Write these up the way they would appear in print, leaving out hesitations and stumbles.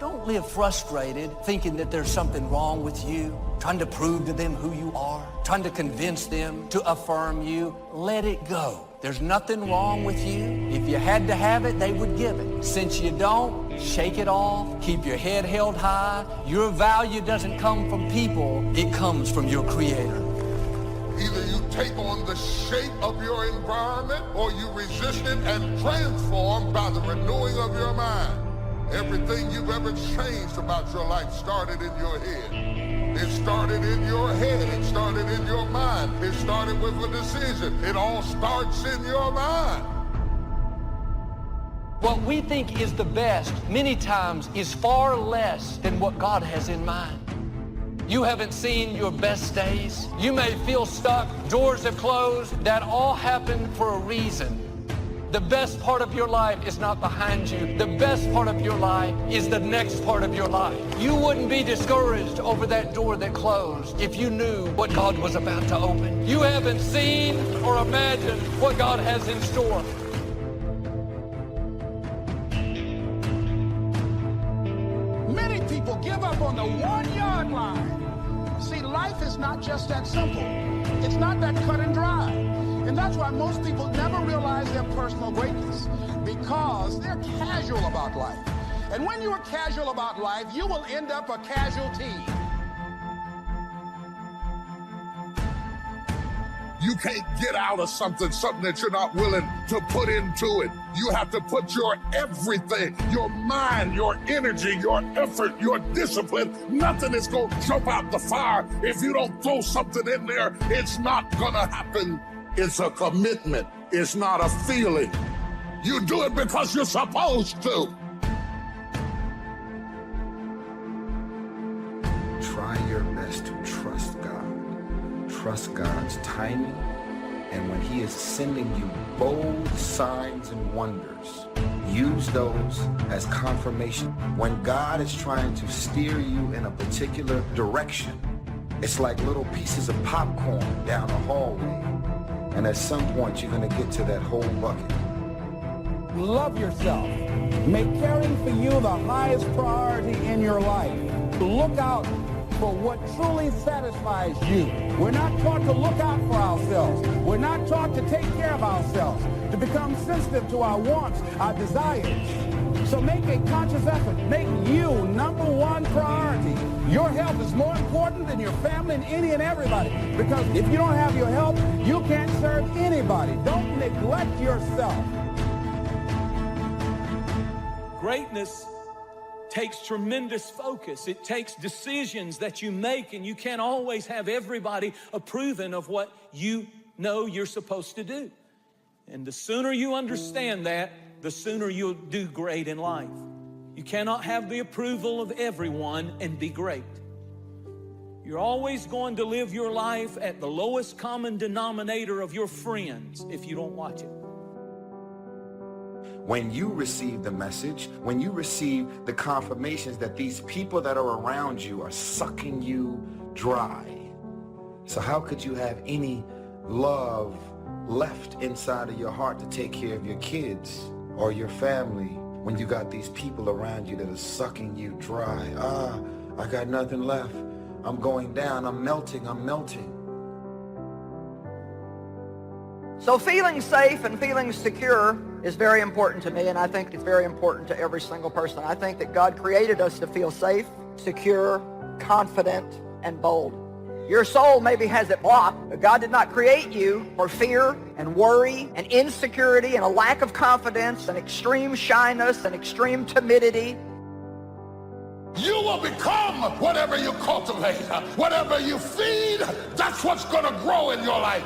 Don't live frustrated, thinking that there's something wrong with you, trying to prove to them who you are, trying to convince them to affirm you. Let it go. There's nothing wrong with you. If you had to have it, they would give it. Since you don't, shake it off. Keep your head held high. Your value doesn't come from people. It comes from your Creator. Either you take on the shape of your environment or you resist it and transform by the renewing of your mind. Everything you've ever changed about your life started in your head. It started in your head. It started in your mind. It started with a decision. It all starts in your mind. What we think is the best many times is far less than what God has in mind. You haven't seen your best days. You may feel stuck. Doors have closed. That all happened for a reason. The best part of your life is not behind you. The best part of your life is the next part of your life. You wouldn't be discouraged over that door that closed if you knew what God was about to open. You haven't seen or imagined what God has in store. Many people give up on the 1-yard line. See, life is not just that simple. It's not that cut and dry. And that's why most people never realize their personal greatness, because they're casual about life. And when you are casual about life, you will end up a casualty. You can't get out of something that you're not willing to put into it. You have to put your everything, your mind, your energy, your effort, your discipline. Nothing is going to jump out the fire if you don't throw something in there. It's not going to happen. It's a commitment. It's not a feeling. You do it because you're supposed to. Try your best to trust God. Trust God's timing, and when He is sending you bold signs and wonders, use those as confirmation. When God is trying to steer you in a particular direction, it's like little pieces of popcorn down a hallway, and at some point you're going to get to that whole bucket. Love yourself. Make caring for you the highest priority in your life. Look out for what truly satisfies you. We're not taught to look out for ourselves. We're not taught to take care of ourselves, to become sensitive to our wants, our desires. So make a conscious effort. Make you #1 priority. Your health is more important than your family and any and everybody. Because if you don't have your health, you can't serve anybody. Don't neglect yourself. Greatness takes tremendous focus. It takes decisions that you make, and you can't always have everybody approving of what you know you're supposed to do. And the sooner you understand that, the sooner you'll do great in life. You cannot have the approval of everyone and be great. You're always going to live your life at the lowest common denominator of your friends if you don't watch it. When you receive the message, when you receive the confirmations that these people that are around you are sucking you dry, so how could you have any love left inside of your heart to take care of your kids or your family when you got these people around you that are sucking you dry? I got nothing left. I'm going down. I'm melting. So feeling safe and feeling secure is very important to me, and I think it's very important to every single person. I think that God created us to feel safe, secure, confident, and bold. Your soul maybe has it blocked, but God did not create you for fear and worry and insecurity and a lack of confidence and extreme shyness and extreme timidity. You will become whatever you cultivate. Whatever you feed, that's what's going to grow in your life.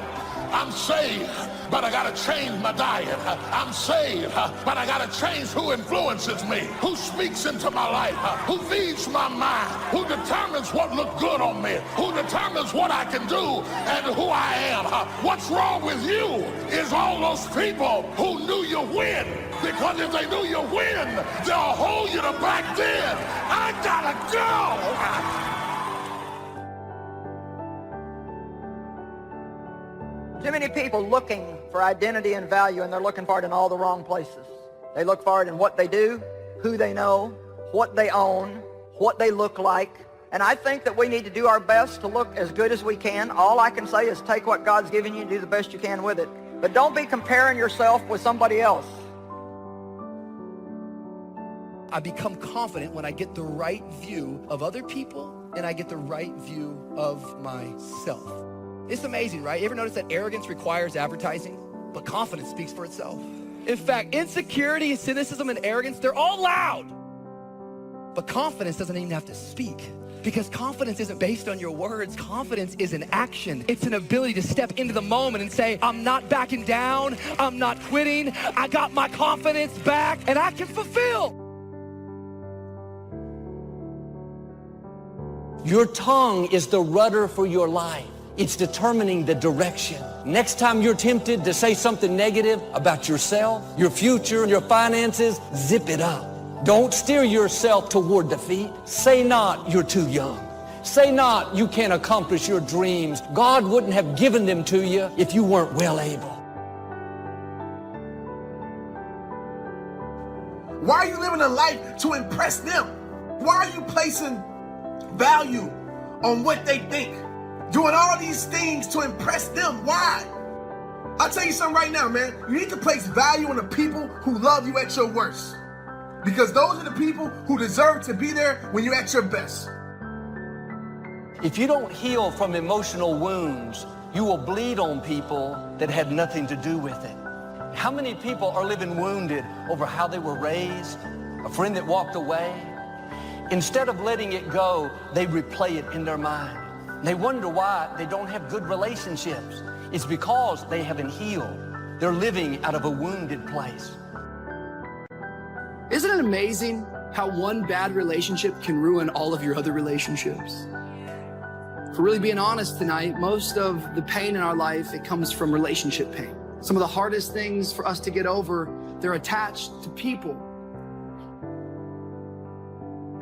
I'm saved, but I gotta change my diet. I'm saved, but I gotta change who influences me, who speaks into my life, who feeds my mind, who determines what looks good on me, who determines what I can do and who I am. What's wrong with you is all those people who knew you win, because if they knew you win, they'll hold you to back then. I gotta go. Too many people looking for identity and value, and they're looking for it in all the wrong places. They look for it in what they do, who they know, what they own, what they look like. And I think that we need to do our best to look as good as we can. All I can say is take what God's given you and do the best you can with it. But don't be comparing yourself with somebody else. I become confident when I get the right view of other people and I get the right view of myself. It's amazing, right? You ever notice that arrogance requires advertising, but confidence speaks for itself? In fact, insecurity, cynicism, and arrogance, they're all loud. But confidence doesn't even have to speak, because confidence isn't based on your words. Confidence is an action. It's an ability to step into the moment and say, I'm not backing down, I'm not quitting, I got my confidence back, and I can fulfill. Your tongue is the rudder for your life. It's determining the direction. Next time you're tempted to say something negative about yourself, your future, your finances, zip it up. Don't steer yourself toward defeat. Say not, you're too young. Say not, you can't accomplish your dreams. God wouldn't have given them to you if you weren't well able. Why are you living a life to impress them? Why are you placing value on what they think? Doing all these things to impress them. Why? I'll tell you something right now, man. You need to place value on the people who love you at your worst. Because those are the people who deserve to be there when you're at your best. If you don't heal from emotional wounds, you will bleed on people that had nothing to do with it. How many people are living wounded over how they were raised, a friend that walked away? Instead of letting it go, they replay it in their mind. They wonder why they don't have good relationships. It's because they haven't healed. They're living out of a wounded place. Isn't it amazing how one bad relationship can ruin all of your other relationships? If we're really being honest tonight, most of the pain in our life, it comes from relationship pain. Some of the hardest things for us to get over, they're attached to people.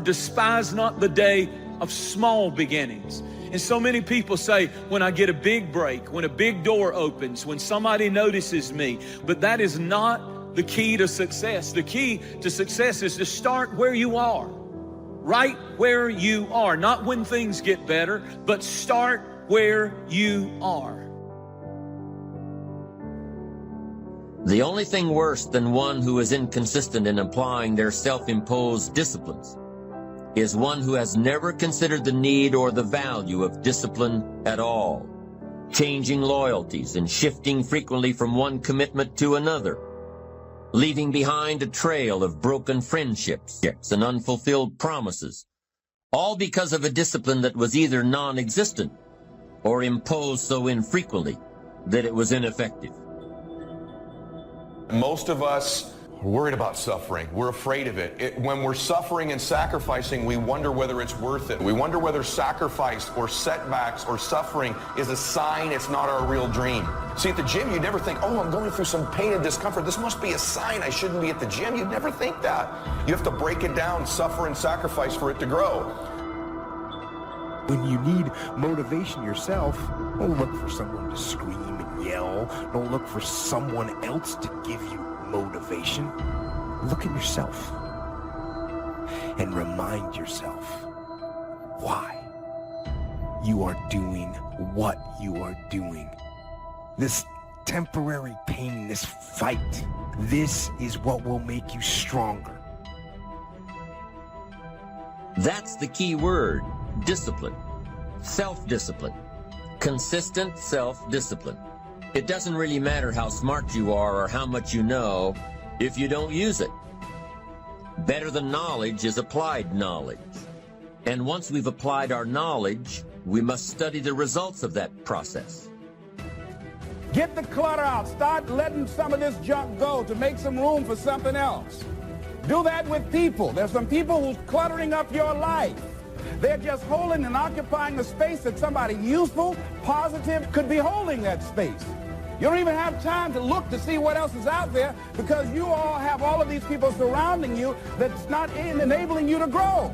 Despise not the day of small beginnings. And so many people say, when I get a big break, when a big door opens, when somebody notices me, but that is not the key to success. The key to success is to start where you are, right where you are, not when things get better, but start where you are. The only thing worse than one who is inconsistent in applying their self-imposed disciplines is one who has never considered the need or the value of discipline at all, changing loyalties and shifting frequently from one commitment to another, leaving behind a trail of broken friendships and unfulfilled promises, all because of a discipline that was either non-existent or imposed so infrequently that it was ineffective. Most of us are worried about suffering. We're afraid of it. When we're suffering and sacrificing, we wonder whether it's worth it. We wonder whether sacrifice or setbacks or suffering is a sign it's not our real dream. See, at the gym, you never think, oh, I'm going through some pain and discomfort. This must be a sign I shouldn't be at the gym. You'd never think that. You have to break it down, suffer and sacrifice for it to grow. When you need motivation yourself, don't look for someone to scream and yell. Don't look for someone else to give you motivation. Look at yourself and remind yourself why you are doing what you are doing. This temporary pain, this fight, this is what will make you stronger. That's the key word, discipline, self-discipline, consistent self-discipline. It doesn't really matter how smart you are or how much you know if you don't use it. Better than knowledge is applied knowledge. And once we've applied our knowledge, we must study the results of that process. Get the clutter out. Start letting some of this junk go to make some room for something else. Do that with people. There's some people who's cluttering up your life. They're just holding and occupying the space that somebody useful, positive, could be holding that space. You don't even have time to look to see what else is out there because you all have all of these people surrounding you that's not enabling you to grow.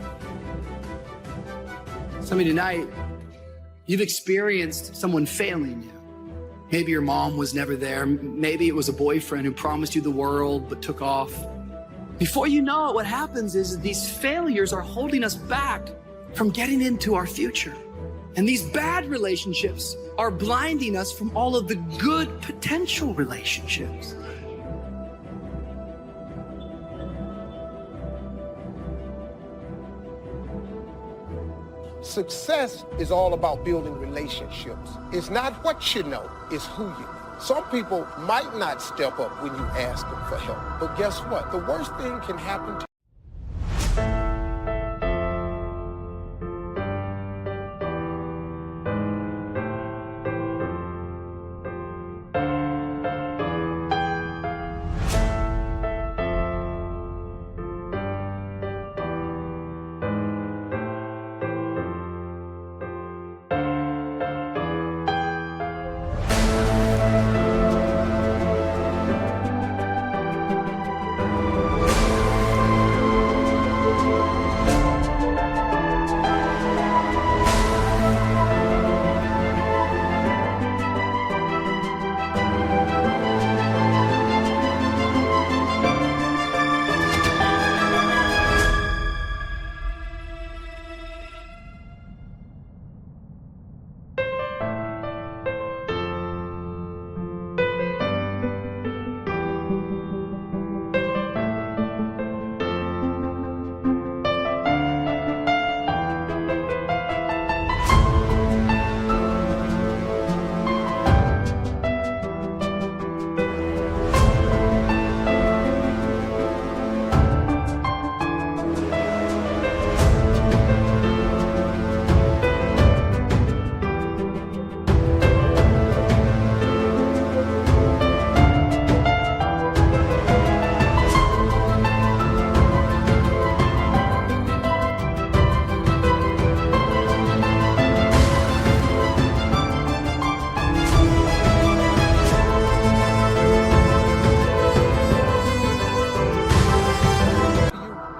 Some of you tonight, you've experienced someone failing you. Maybe your mom was never there. Maybe it was a boyfriend who promised you the world but took off. Before you know it, what happens is these failures are holding us back from getting into our future. And these bad relationships are blinding us from all of the good potential relationships. Success is all about building relationships. It's not what you know, it's who you know. Some people might not step up when you ask them for help, but guess what? The worst thing can happen to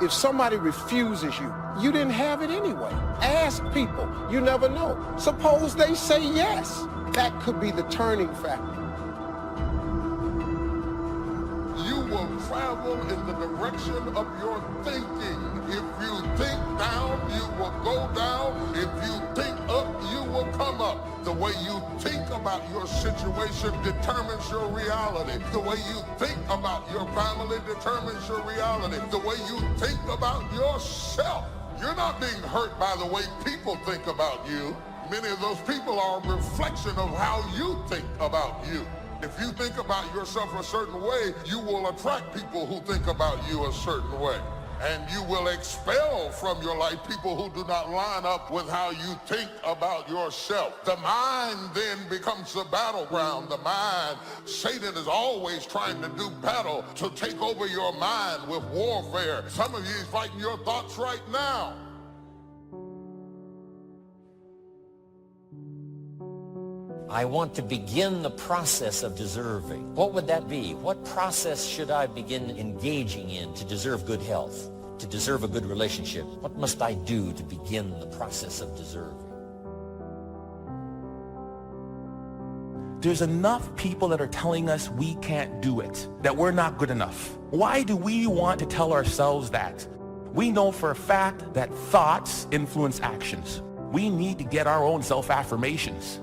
If somebody refuses you, you didn't have it anyway. Ask people. You never know. Suppose they say yes. That could be the turning factor. You will travel in the direction of your thinking. If you think down, you will go down. If you think up, you will come up. The way you think about your situation determines your reality. The way you think about your family determines your reality. The way you think about yourself. You're not being hurt by the way people think about you. Many of those people are a reflection of how you think about you. If you think about yourself a certain way, you will attract people who think about you a certain way. And you will expel from your life people who do not line up with how you think about yourself. The mind then becomes the battleground. The mind, Satan is always trying to do battle to take over your mind with warfare. Some of you is fighting your thoughts right now. I want to begin the process of deserving. What would that be? What process should I begin engaging in to deserve good health, to deserve a good relationship? What must I do to begin the process of deserving? There's enough people that are telling us we can't do it, that we're not good enough. Why do we want to tell ourselves that? We know for a fact that thoughts influence actions. We need to get our own self-affirmations.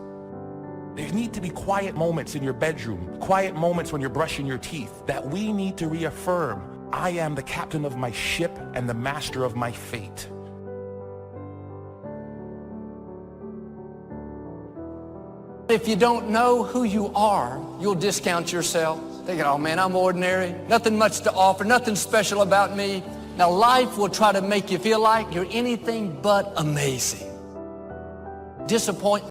There need to be quiet moments in your bedroom, quiet moments when you're brushing your teeth, that we need to reaffirm, I am the captain of my ship and the master of my fate. If you don't know who you are, you'll discount yourself. Thinking, oh man, I'm ordinary, nothing much to offer, nothing special about me. Now life will try to make you feel like you're anything but amazing. Disappointment.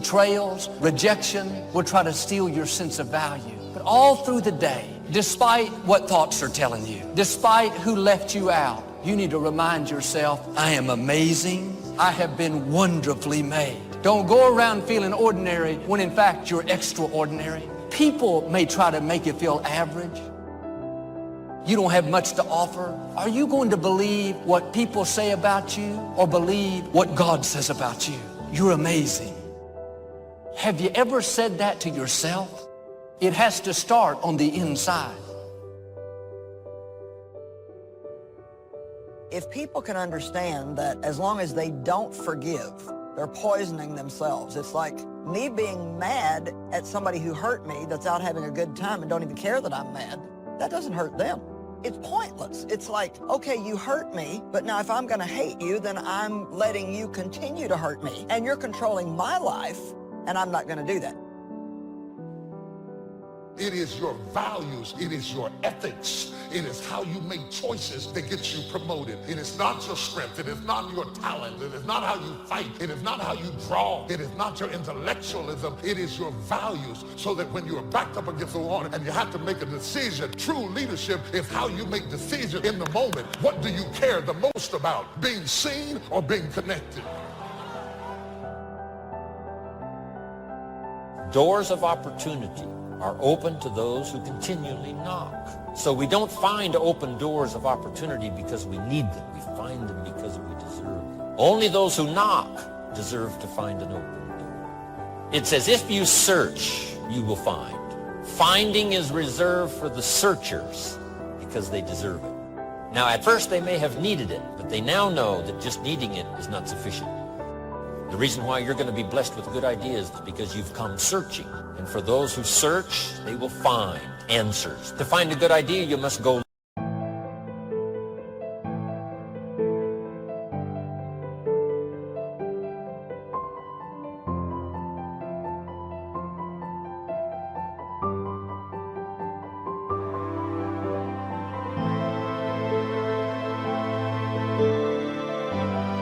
betrayals, rejection will try to steal your sense of value. But all through the day, despite what thoughts are telling you, despite who left you out, you need to remind yourself, I am amazing. I have been wonderfully made. Don't go around feeling ordinary when in fact you're extraordinary. People may try to make you feel average. You don't have much to offer. Are you going to believe what people say about you or believe what God says about you? You're amazing. Have you ever said that to yourself? It has to start on the inside. If people can understand that as long as they don't forgive, they're poisoning themselves. It's like me being mad at somebody who hurt me that's out having a good time and don't even care that I'm mad. That doesn't hurt them. It's pointless. It's like, okay, you hurt me, but now if I'm going to hate you, then I'm letting you continue to hurt me. And you're controlling my life, and I'm not going to do that. It is your values. It is your ethics. It is how you make choices that gets you promoted. It is not your strength. It is not your talent. It is not how you fight. It is not how you draw. It is not your intellectualism. It is your values. So that when you are backed up against the wall and you have to make a decision, true leadership is how you make decisions in the moment. What do you care the most about? Being seen or being connected? Doors of opportunity are open to those who continually knock. So we don't find open doors of opportunity because we need them. We find them because we deserve them. Only those who knock deserve to find an open door. It's as if you search, you will find. Finding is reserved for the searchers because they deserve it. Now, at first they may have needed it, but they now know that just needing it is not sufficient. The reason why you're going to be blessed with good ideas is because you've come searching. And for those who search, they will find answers. To find a good idea, you must go.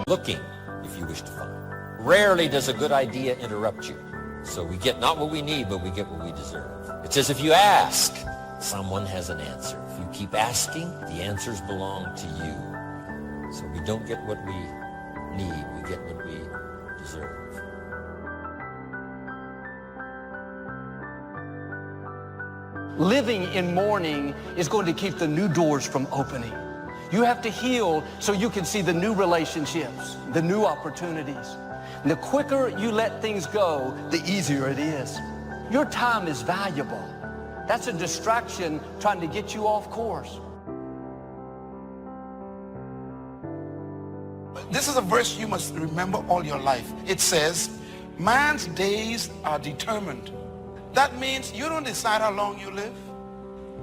Looking, if you wish to find. Rarely does a good idea interrupt you. So we get not what we need, but we get what we deserve. It's as if you ask, someone has an answer. If you keep asking, the answers belong to you. So we don't get what we need, we get what we deserve. Living in mourning is going to keep the new doors from opening. You have to heal so you can see the new relationships, the new opportunities. And the quicker you let things go, the easier it is. Your time is valuable. That's a distraction trying to get you off course. This is a verse you must remember all your life. It says, man's days are determined. That means you don't decide how long you live.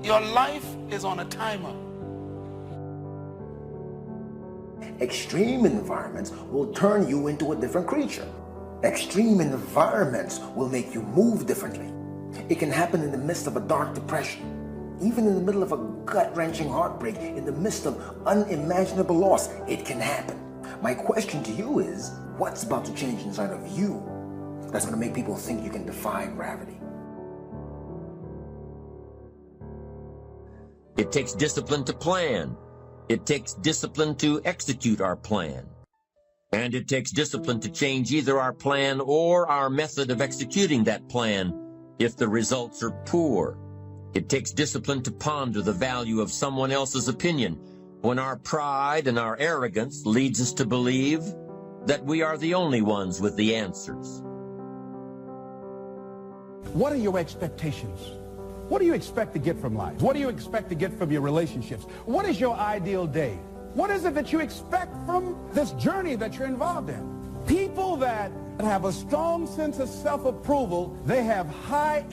Your life is on a timer. Extreme environments will turn you into a different creature. Extreme environments will make you move differently. It can happen in the midst of a dark depression, even in the middle of a gut-wrenching heartbreak, in the midst of unimaginable loss. It can happen. My question to you is, what's about to change inside of you that's going to make people think you can defy gravity? It takes discipline to plan. It takes discipline to execute our plan. And it takes discipline to change either our plan or our method of executing that plan if the results are poor. It takes discipline to ponder the value of someone else's opinion when our pride and our arrogance leads us to believe that we are the only ones with the answers. What are your expectations? What do you expect to get from life? What do you expect to get from your relationships? What is your ideal day? What is it that you expect from this journey that you're involved in? People that have a strong sense of self-approval, they have high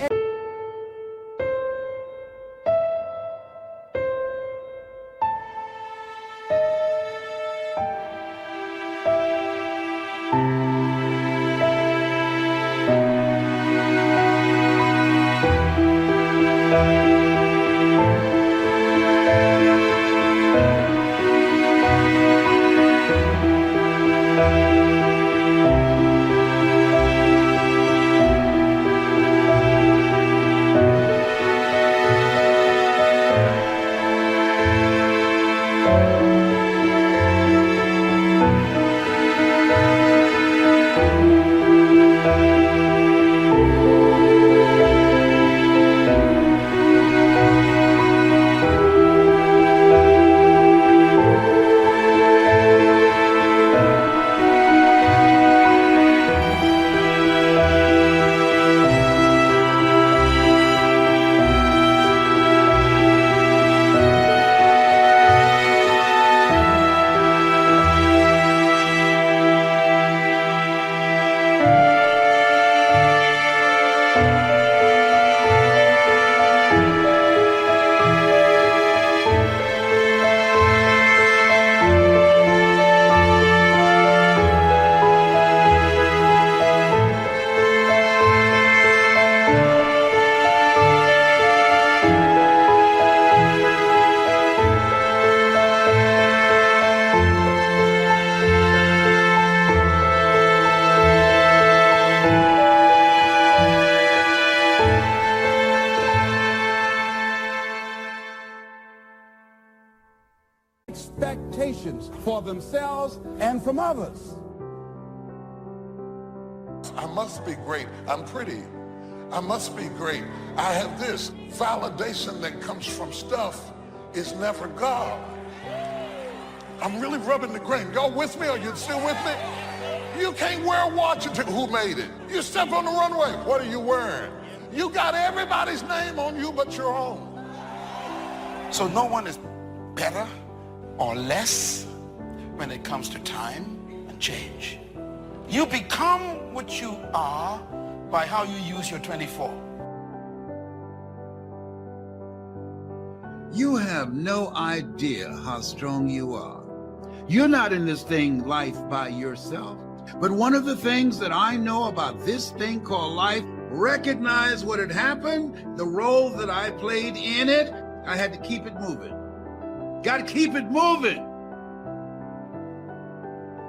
expectations for themselves and from others. I must be great. I'm pretty. I must be great. I have this. Validation that comes from stuff is never God. I'm really rubbing the grain. Y'all with me? Are you still with me? You can't wear a watch until who made it? You step on the runway. What are you wearing? You got everybody's name on you but your own. So no one is better or less when it comes to time and change. You become what you are by how you use your 24. You have no idea how strong you are. You're not in this thing, life, by yourself. But one of the things that I know about this thing called life, recognize what had happened, the role that I played in it, I had to keep it moving. Got to keep it moving.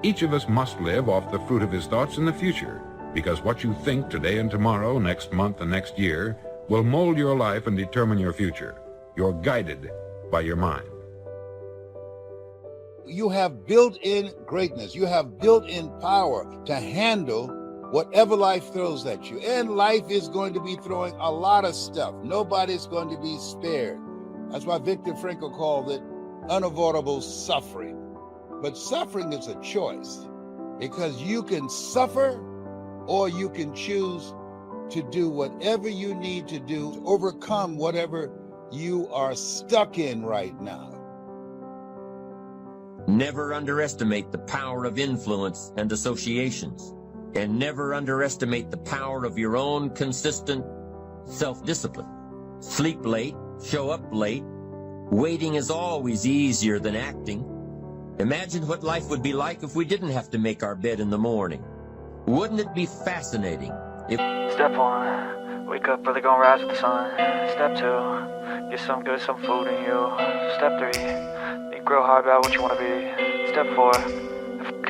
Each of us must live off the fruit of his thoughts in the future, because what you think today and tomorrow, next month and next year, will mold your life and determine your future. You're guided by your mind. You have built-in greatness. You have built-in power to handle whatever life throws at you. And life is going to be throwing a lot of stuff. Nobody's going to be spared. That's why Viktor Frankl called it unavoidable suffering. But suffering is a choice, because you can suffer or you can choose to do whatever you need to do to overcome whatever you are stuck in right now. Never underestimate the power of influence and associations, and never underestimate the power of your own consistent self-discipline. Sleep late, show up late. Waiting is always easier than acting. Imagine what life would be like if we didn't have to make our bed in the morning. Wouldn't it be fascinating if... Step 1, wake up early, gonna rise with the sun. Step 2, get some food in you. Step 3, think real hard about what you wanna be. Step 4,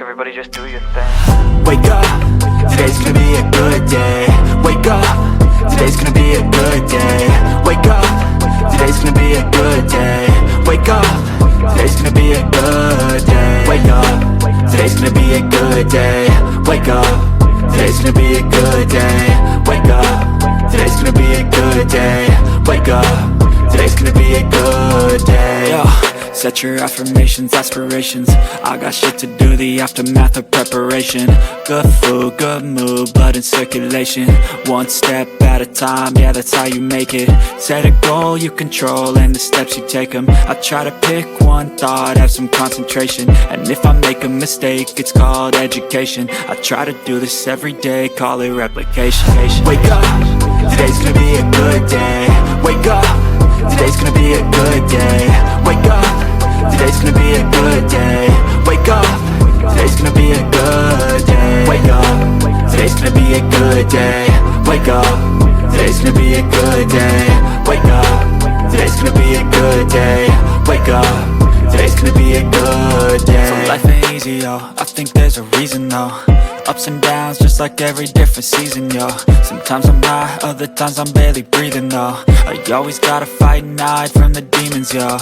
everybody just do your thing. Wake up, today's gonna be a good day. Wake up, today's gonna be a good day. Wake up, today's gonna be a good day. Wake up, today's gonna be a good day. Wake up, today's gonna be a good day. Wake up, today's gonna be a good day. Wake up, today's gonna be a good day. Wake up, today's gonna be a good day. Yo, set your affirmations, aspirations. I got shit to do, the aftermath of preparation. Good food, good mood, blood in circulation. One step at a time, yeah, that's how you make it. Set a goal you control and the steps you take them. I try to pick one thought, have some concentration. And if I make a mistake, it's called education. I try to do this every day, call it replication. Wake up, today's gonna be a good day. Wake up, today's gonna be a good day. Wake up, today's gonna be a good day. Wake up, today's gonna be a good day. Wake up, today's gonna be a good day. Wake up, today's gonna be a good day. Wake up, today's gonna be a good day. Wake up, today's gonna be a good day. So life ain't easy, yo, I think there's a reason though. Ups and downs, just like every different season, yo. Sometimes I'm high, other times I'm barely breathing, though. I always gotta fight and hide from the demons, yo.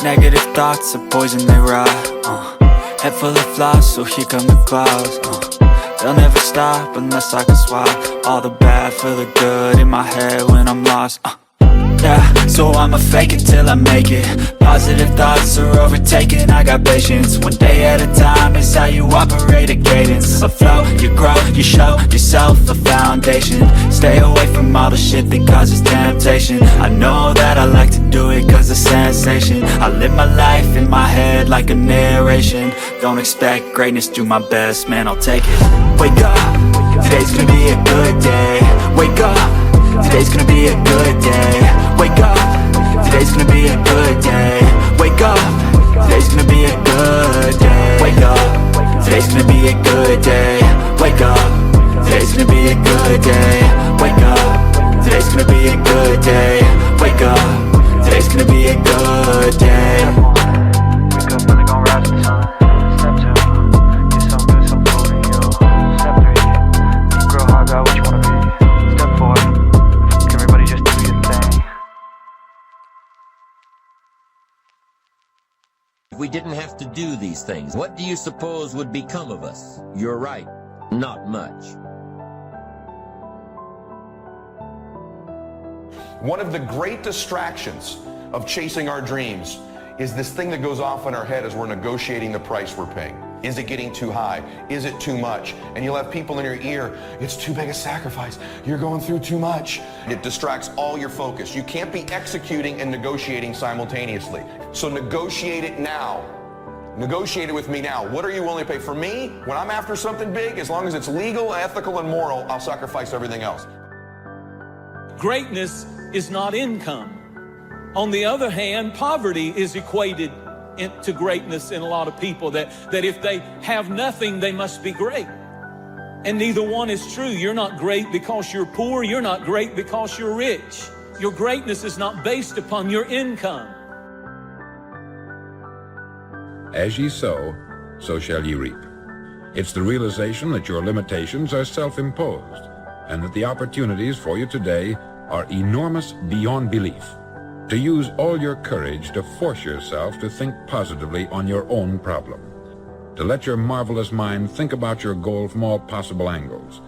Negative thoughts are poison, they rot. Head full of flies, so here come the clouds. They'll never stop unless I can swap all the bad for the good in my head when I'm lost. Yeah, so I'ma fake it till I make it. Positive thoughts are overtaken, I got patience. One day at a time is how you operate a cadence. A flow, you grow, you show yourself a foundation. Stay away from all the shit that causes temptation. I know that I like to do it cause it's sensation. I live my life in my head like a narration. Don't expect greatness, do my best, man, I'll take it. Wake up, today's gonna be a good day. Wake up, today's gonna be a good day. Wake up, today's gonna be a good day. Wake up, today's gonna be a good day. Wake up, today's gonna be a good day. Wake up, today's gonna be a good day. Wake up, today's gonna be a good day. Wake up, today's gonna be a good day. Wake up early, gonna rise with the sun. Step 2, get some food in you. Step 3, think real hard about what you wanna be. Step 4, everybody just do your thing. If we didn't have to do these things, what do you suppose would become of us? You're right, not much. One of the great distractions of chasing our dreams is this thing that goes off in our head as we're negotiating the price we're paying. Is it getting too high? Is it too much? And you'll have people in your ear, it's too big a sacrifice. You're going through too much. It distracts all your focus. You can't be executing and negotiating simultaneously. So negotiate it now. Negotiate it with me now. What are you willing to pay? For me, when I'm after something big, as long as it's legal, ethical, and moral, I'll sacrifice everything else. Greatness is not income. On the other hand, poverty is equated to greatness in a lot of people, that if they have nothing, they must be great. And neither one is true. You're not great because you're poor. You're not great because you're rich. Your greatness is not based upon your income. As ye sow, so shall ye reap. It's the realization that your limitations are self-imposed and that the opportunities for you today are enormous beyond belief. To use all your courage to force yourself to think positively on your own problem. To let your marvelous mind think about your goal from all possible angles.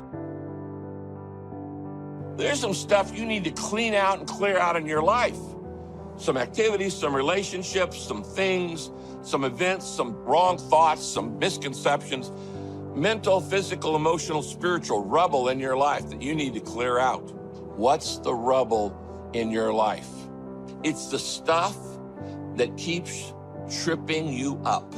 There's some stuff you need to clean out and clear out in your life. Some activities, some relationships, some things, some events, some wrong thoughts, some misconceptions, mental, physical, emotional, spiritual rubble in your life that you need to clear out. What's the rubble in your life? It's the stuff that keeps tripping you up.